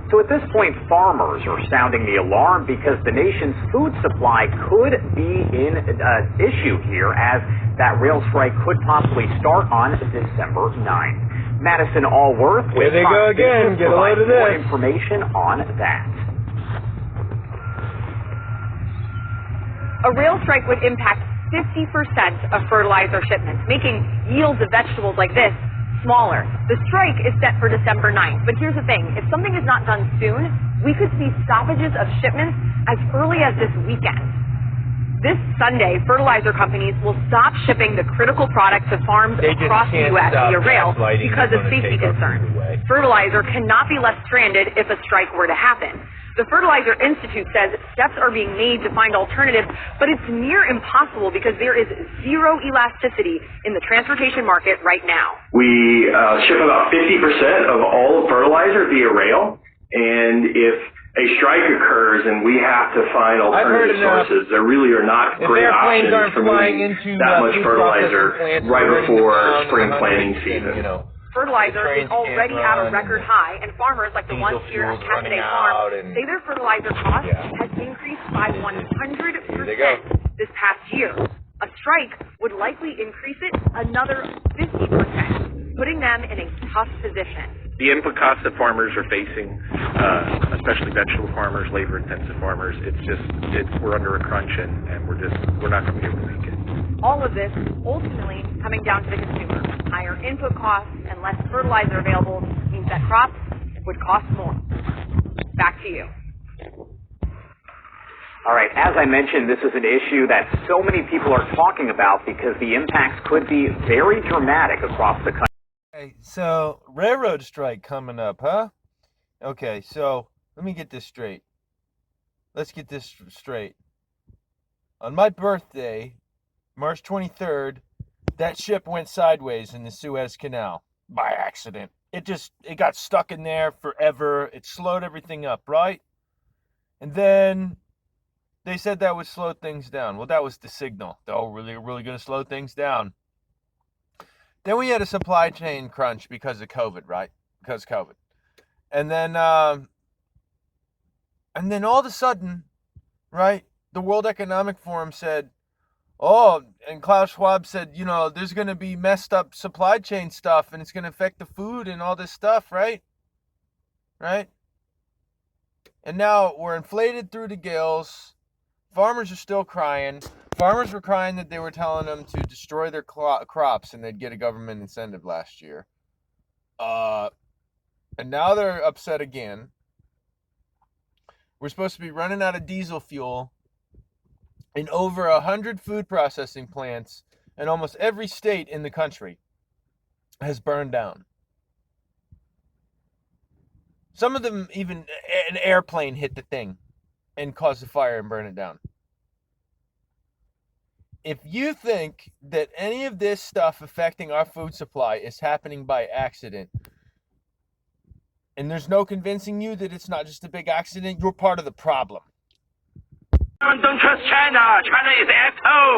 So at this point, farmers are sounding the alarm because the nation's food supply could be in issue here, as that rail strike could possibly start on December 9th. Madison Allworth with Here they go again. Get a load of more this. information on that. A rail strike would impact 50% of fertilizer shipments, making yields of vegetables like this smaller. The strike is set for December 9th, but here's the thing. If something is not done soon, we could see stoppages of shipments as early as this weekend. This Sunday, fertilizer companies will stop shipping the critical products to farms across the U.S. via rail because of safety concerns. Fertilizer cannot be left stranded if a strike were to happen. The Fertilizer Institute says steps are being made to find alternatives, but it's near impossible because there is zero elasticity in the transportation market right now. We ship about 50% of all fertilizer via rail, and if a strike occurs and we have to find alternative sources, there really are not great options for moving that much fertilizer right before spring planting season. Fertilizer is already at a record high, and farmers like the ones here at Cascaday Farm say their fertilizer cost has increased by 100% this past year. A strike would likely increase it another 50%, putting them in a tough position. The input costs that farmers are facing, especially vegetable farmers, labor-intensive farmers, we're under a crunch, and we're not going to be able to make it. All of this ultimately coming down to the consumer. Higher input costs and less fertilizer available means that crops would cost more. Back to you. All right, as I mentioned, this is an issue that so many people are talking about because the impacts could be very dramatic across the country. Okay, so railroad strike coming up, huh? Okay, so let me get this straight. Let's get this straight. On my birthday, March 23rd, that ship went sideways in the Suez Canal by accident. It got stuck in there forever. It slowed everything up, right? And then they said that would slow things down. Well, that was the signal. Oh, really going to slow things down. Then we had a supply chain crunch because of COVID, right? Because of COVID. And then all of a sudden, right, the World Economic Forum said, and Klaus Schwab said, there's going to be messed up supply chain stuff and it's going to affect the food and all this stuff, right? Right? And now we're inflated through the gills. Farmers are still crying. Farmers were crying that they were telling them to destroy their crops and they'd get a government incentive last year. And now they're upset again. We're supposed to be running out of diesel fuel in over 100 food processing plants, and almost every state in the country has burned down. Some of them, even an airplane hit the thing and caused a fire and burned it down. If you think that any of this stuff affecting our food supply is happening by accident, and there's no convincing you that it's not just a big accident, you're part of the problem. Don't trust China. China is an asshole.